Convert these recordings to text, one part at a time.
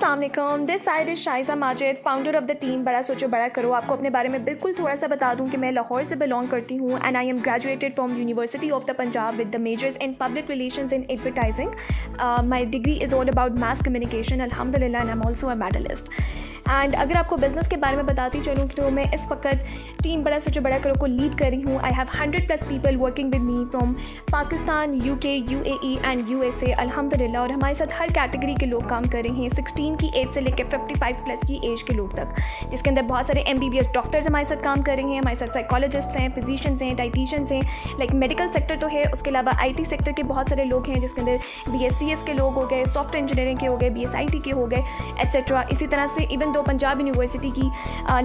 अस्सलाम वालेकुम, this side is Shaiza Majid, founder of the team बड़ा सोचो बड़ा करो। आपको अपने बारे में बिल्कुल थोड़ा सा बता दूं कि मैं लाहौर से बिलोंग करती हूँ and I am graduated from university of the Punjab with the majors in public relations and advertising. My degree is all about mass communication अल्हम्दुलिल्लाह and I am also a medalist. And अगर आपको business के बारे में बताती चलूँ तो मैं इस वक्त टीम बड़ा सोचो बड़ा करो को लीड कर रही हूँ। I have 100+ people working with me from Pakistan, UK, UAE and USA अल्हम्दुलिल्लाह। और हमारे साथ हर कैटेगरी के लोग काम कर रहे हैं, 16 की एज से लेकर 55+ की एज के लोग तक, जिसके अंदर बहुत सारे MBBS डॉक्टर्स हमारे साथ काम कर रहे हैं। हमारे साथ साइकोलॉजिस्ट हैं, फिजिशियंस हैं, डाइटिशियंस हैं, लाइक मेडिकल सेक्टर तो है, उसके अलावा IT सेक्टर के बहुत सारे लोग हैं, जिसके अंदर BScs के लोग हो गए, सॉफ्टवेयर इंजीनियरिंग के हो गए, BSIT के हो गए एट्सेट्रा। इसी तरह से इवन दो पंजाब यूनिवर्सिटी की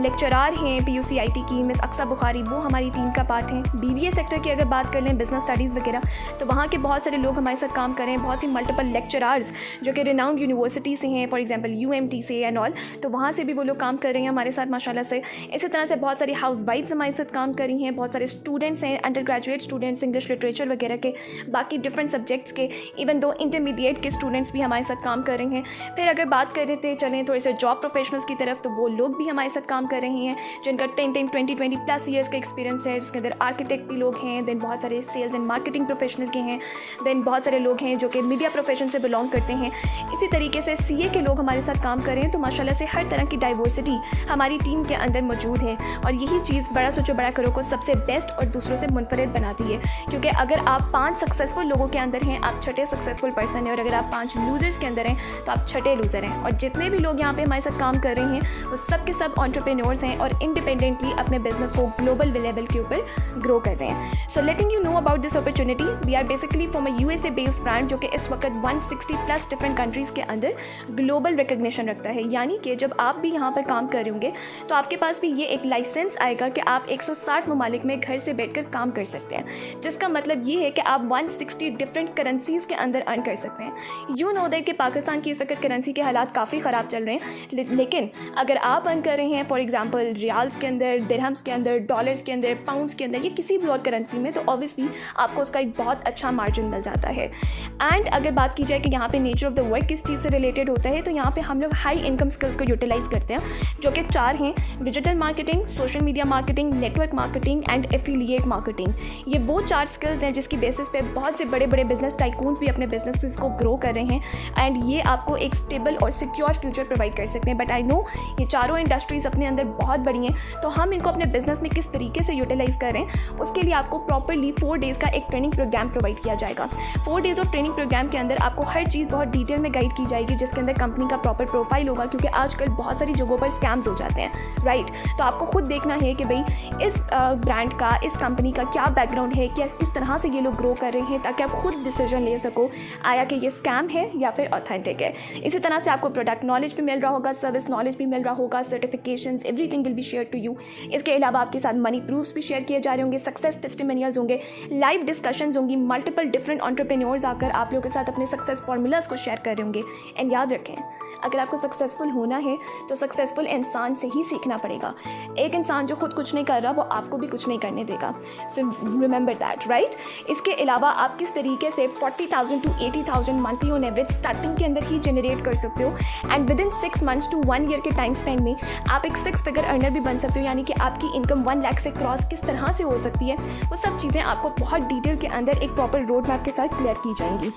लेक्चरार हैं PUCIT की मिस अक्सा बुखारी, वो हमारी टीम का पार्ट हैं। BBA सेक्टर की अगर बात कर लें, बिजनेस स्टडीज़ वगैरह, तो वहाँ के बहुत सारे लोग हमारे साथ काम कर रहे हैं। बहुत सी मल्टीपल लेक्चरार्स जो कि रिनाउंड यूनिवर्सिटी से हैं, फॉर एग्जांपल UMT से एंड ऑल, तो वहाँ से भी वो लोग काम कर रहे हैं हमारे साथ माशाल्लाह से। इसी तरह से बहुत सारी हाउस वाइफ्स हमारे साथ काम कर रही हैं, बहुत सारे स्टूडेंट्स हैं, under graduate students, English literature वगैरह के, बाकी डिफरेंट सब्जेक्ट्स के, इवन दो इंटरमीडिएट के स्टूडेंट्स भी हमारे साथ काम कर रहे हैं। फिर अगर बात कर रहे थे चलें थोड़े से जॉब प्रोफेशनल्स की तरफ, तो वो लोग भी हमारे साथ काम कर रहे हैं जिनका 20+ ईयर्स का एक्सपीरियंस है, जिसके अंदर आर्किटेक्ट भी लोग हैं, देन बहुत सारे सेल्स एंड मार्केटिंग प्रोफेशनल के हैं, देन बहुत सारे लोग हैं जो कि मीडिया प्रोफेशन से बिलोंग करते हैं। इसी तरीके से CA के लोग हमारे साथ काम कर रहे हैं। तो माशाल्लाह से हर तरह की डाइवर्सिटी हमारी टीम के अंदर मौजूद है और यही चीज़ बड़ा सोचो बड़ा करो को सबसे बेस्ट और दूसरों से मुनफरिद बनाती है। क्योंकि अगर आप 5 सक्सेसफुल लोगों के अंदर हैं, आप छठे सक्सेसफुल पर्सन हैं, और अगर आप 5 लूजर्स के अंदर हैं तो आप छठे लूज़र हैं। और जितने भी लोग यहाँ पे हमारे साथ काम कर रहे हैं वो सब के सब एंटरप्रेन्योर्स हैं और इंडिपेंडेंटली अपने बिजनेस को ग्लोबल लेवल के ऊपर ग्रो कर रहे हैं। So letting you know about this opportunity, we are basically from a USA based brand जो कि इस वक्त 160+ डिफरेंट कंट्रीज़ के अंदर ग्लोबल रिकग्निशन रखता है। यानी कि जब आप भी यहाँ पर काम कर रहे होंगे तो आपके पास भी ये एक लाइसेंस आएगा कि आप 160 ममालिक में घर से बैठकर काम कर सकते हैं, जिसका मतलब ये है कि आप 160 डिफरेंट करेंसीज़ के अंदर अर्न कर सकते हैं। यू नो दैट कि पाकिस्तान की इस वक्त करेंसी के हालात काफ़ी ख़राब चल रहे हैं, लेकिन अगर आप अर्न कर रहे हैं फॉर एग्जांपल रियाल्स के अंदर, दिरहम्स के अंदर, डॉलर्स के अंदर, पाउंड्स के अंदर, या किसी भी और करेंसी में, तो ऑब्वियसली आपको उसका एक बहुत अच्छा मार्जिन मिल जाता है। एंड अगर बात की जाए कि यहाँ पे नेचर ऑफ द वर्क किस चीज़ से रिलेटेड होता है, तो यहाँ पे हम लोग हाई इनकम स्किल्स को यूटिलाइज करते हैं, जो कि 4 हैं: digital marketing, social media marketing, network marketing and affiliate marketing. ये वो 4 स्किल्स हैं जिसकी बेसिस पे बहुत से बड़े बड़े बिजनेस टाइकून्स भी अपने बिजनेस को ग्रो कर रहे हैं एंड ये आपको एक स्टेबल और सिक्योर फ्यूचर प्रोवाइड कर सकते हैं। बट आई नो ये चारों इंडस्ट्रीज़ अपने अंदर बहुत बड़ी हैं, तो हम इनको अपने बिजनेस में किस तरीके से यूटिलाइज करें, उसके लिए आपको प्रॉपरली 4 डेज़ का एक ट्रेनिंग प्रोग्राम प्रोवाइड किया जाएगा। 4 डेज़ ऑफ ट्रेनिंग प्रोग्राम के अंदर आपको हर चीज़ बहुत डिटेल में गाइड की जाएगी, जिसके अंदर कंपनी का प्रॉपर प्रोफाइल होगा, क्योंकि आजकल बहुत सारी जगहों पर स्कैम्स हो जाते हैं, राइट। तो आपको खुद देखना है कि भाई इस ब्रांड का, इस कंपनी का क्या बैकग्राउंड है, क्या किस तरह से ये लोग ग्रो कर रहे हैं, ताकि आप खुद डिसीजन ले सको आया कि ये स्कैम है या फिर ऑथेंटिक है। इसी तरह से आपको प्रोडक्ट नॉलेज भी मिल रहा होगा, सर्विस नॉलेज भी मिल रहा होगा, certifications, everything will be share to you. इसके अलावा आपके साथ मनी प्रूफ्स भी शेयर किए जा रहे होंगे, सक्सेस टेस्टिमोनियल्स होंगे, लाइव डिस्कशंस होंगी, मल्टीपल डिफरेंट एंटरप्रेन्योर्स आकर आप लोगों के साथ अपने सक्सेस फॉर्मूलाज को शेयर कर रहे होंगे। एंड याद रखें, अगर आपको सक्सेसफुल होना है तो सक्सेसफुल इंसान से ही सीखना पड़ेगा। एक इंसान जो खुद कुछ नहीं कर रहा वो आपको भी कुछ नहीं करने देगा। So remember that, right. इसके अलावा आप किस तरीके से 40,000 to 80,000 monthly on average starting के अंदर ही जनरेट कर सकते हो and with in 6 months to 1 year के टाइम स्पेंड में आप एक 6 फिगर अर्नर भी बन सकते हो। यानी कि आपकी इनकम 1 लाख से क्रॉस किस तरह से हो सकती है, वो सब चीज़ें आपको बहुत डिटेल के अंदर एक प्रॉपर रोड मैप के साथ क्लियर की जाएंगी।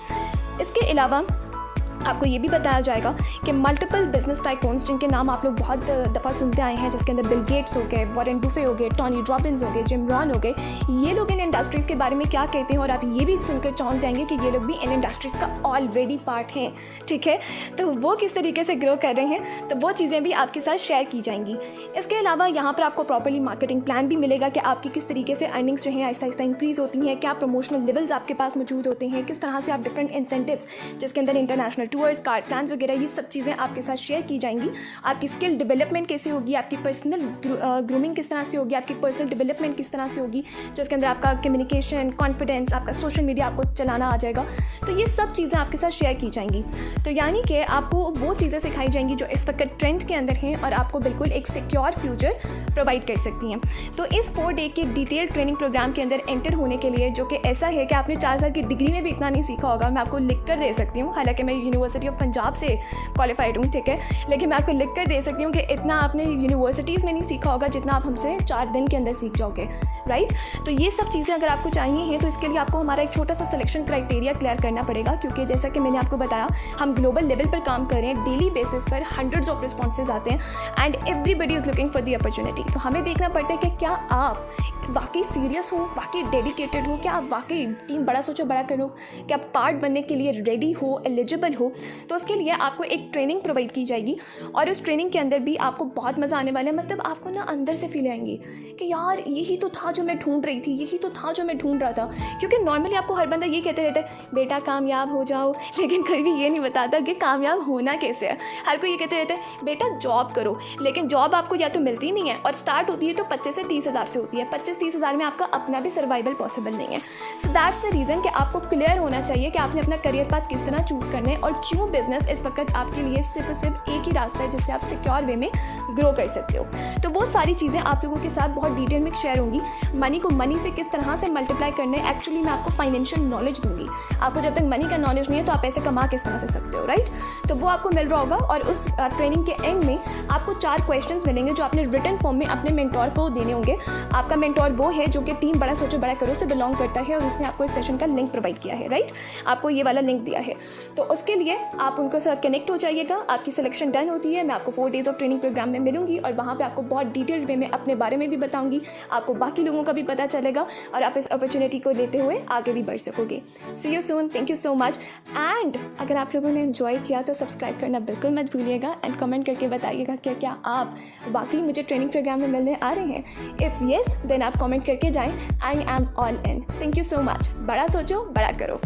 इसके अलावा आपको ये भी बताया जाएगा कि मल्टीपल बिजनेस टाइकून्स, जिनके नाम आप लोग बहुत दफ़ा सुनते आए हैं, जिसके अंदर बिल गेट्स हो गए, वॉरेन बुफे हो गए, टोनी रॉबिन्स हो गए, जिम रॉन हो गए, ये लोग इन इंडस्ट्रीज़ के बारे में क्या कहते हैं, और आप ये भी सुनकर चौंक जाएंगे कि ये लोग भी इन इंडस्ट्रीज़ का ऑलरेडी पार्ट हैं, ठीक है। तो वो किस तरीके से ग्रो कर रहे हैं, तो वो चीज़ें भी आपके साथ शेयर की जाएंगी। इसके अलावा यहाँ पर आपको प्रॉपरली मार्केटिंग प्लान भी मिलेगा कि आपकी किस तरीके से अर्निंग्स जो हैं आहिस्ता आहिस्ता इंक्रीज़ होती हैं, क्या प्रमोशनल लेवल्स आपके पास मौजूद होते हैं, किस तरह से आप डिफरेंट इंसेंटिव्स, जिसके अंदर इंटरनेशनल टूर्स, कार्ड प्लान्स वगैरह, ये सब चीज़ें आपके साथ शेयर की जाएंगी। आपकी स्किल डेवलपमेंट कैसे होगी, आपकी पर्सनल ग्रूमिंग किस तरह से होगी, आपकी पर्सनल डेवलपमेंट किस तरह से होगी, जिसके अंदर आपका कम्युनिकेशन, कॉन्फिडेंस, आपका सोशल मीडिया आपको चलाना आ जाएगा। तो ये सब चीज़ें आपके साथ शेयर की जाएंगी। तो यानी कि आपको वो चीज़ें सिखाई जाएंगी जो इस वक्त ट्रेंड के अंदर हैं और आपको बिल्कुल एक सिक्योर फ्यूचर प्रोवाइड कर सकती हैं। तो इस 4 डे के डिटेल ट्रेनिंग प्रोग्राम के अंदर एंटर होने के लिए, जो कि ऐसा है कि आपने 4 साल की डिग्री में भी इतना नहीं सीखा होगा, मैं आपको लिख कर दे सकती हूँ। हालांकि मैं यूनिवर्सिटी यूनिवर्सिटी ऑफ पंजाब से क्वालिफाइड हूँ, ठीक है, लेकिन मैं आपको लिख कर दे सकती हूँ कि इतना आपने यूनिवर्सिटीज़ में नहीं सीखा होगा जितना आप हमसे 4 दिन के अंदर सीख जाओगे, राइट। तो ये सब चीज़ें अगर आपको चाहिए हैं तो इसके लिए आपको हमारा एक छोटा सा सिलेक्शन क्राइटेरिया क्लियर करना पड़ेगा, क्योंकि जैसा कि मैंने आपको बताया हम ग्लोबल लेवल पर काम कर रहे हैं, डेली बेसिस पर हंड्रेड्स ऑफ रिस्पॉन्सेज आते हैं and everybody is looking for the opportunity. तो हमें देखना पड़ता है कि क्या आप वाकई सीरियस हो, वाकई डेडिकेटेड हो, क्या आप वाकई टीम बड़ा सोचो बड़ा करो, क्या पार्ट बनने के लिए रेडी हो, एलिजिबल हो। तो उसके लिए आपको एक ट्रेनिंग प्रोवाइड की जाएगी और उस ट्रेनिंग के अंदर भी आपको बहुत मज़ा आने वाला है। मतलब आपको ना अंदर से फील आएंगी कि यार यही तो था जो मैं ढूंढ रही थी, यही तो था जो मैं ढूंढ रहा था। क्योंकि नॉर्मली आपको हर बंदा ये कहते रहता है बेटा कामयाब हो जाओ, लेकिन कोई भी ये नहीं बताता कि कामयाब होना कैसे है। हर कोई ये कहते रहता है बेटा जॉब करो, लेकिन जॉब आपको या तो मिलती नहीं है और स्टार्ट होती है तो 25 से 30 हज़ार से होती है। 25-30 हज़ार में आपका अपना भी सर्वाइवल पॉसिबल नहीं है। सो दैट्स द रीज़न कि आपको क्लियर होना चाहिए कि आपने अपना करियर पाथ किस तरह चूज़ करना है और क्यों बिजनेस इस वक्त आपके लिए सिर्फ एक ही रास्ता है जिससे आप सिक्योर वे में ग्रो कर सकते हो। तो वो सारी चीज़ें आप लोगों के साथ बहुत डिटेल में शेयर होंगी। मनी को मनी से किस तरह से मल्टीप्लाई करना है, एक्चुअली मैं आपको फाइनेंशियल नॉलेज दूंगी। आपको जब तक मनी का नॉलेज नहीं है तो आप पैसे कमा किस तरह से सकते हो, राइट। तो वो आपको मिल रहा होगा और उस ट्रेनिंग के एंड में आपको 4 क्वेश्चंस मिलेंगे जो आपने रिटन फॉर्म में अपने मेंटोर को देने होंगे। आपका मेंटोर वो है जो कि टीम बड़ा सोचो बड़ा करो से बिलोंग करता है और उसने आपको इस सेशन का लिंक प्रोवाइड किया है, राइट। आपको ये वाला लिंक दिया है, तो उसके लिए आप उनको साथ कनेक्ट हो जाइएगा। आपकी सिलेक्शन डन होती है, मैं आपको 4 डेज़ ऑफ ट्रेनिंग प्रोग्राम में मिलूंगी और वहाँ पे आपको बहुत डिटेल्ड वे में अपने बारे में भी बताऊंगी, आपको बाकी लोगों का भी पता चलेगा और आप इस अपॉर्चुनिटी को लेते हुए आगे भी बढ़ सकोगे। See you soon, thank you so much. And अगर आप लोगों ने एंजॉय किया तो सब्सक्राइब करना बिल्कुल मत भूलिएगा एंड कमेंट करके बताइएगा कि क्या आप बाकी मुझे ट्रेनिंग प्रोग्राम में मिलने आ रहे हैं। इफ़ येस देन आप कमेंट करके जाएँ। I am all in. Thank you so much. बड़ा सोचो बड़ा करो।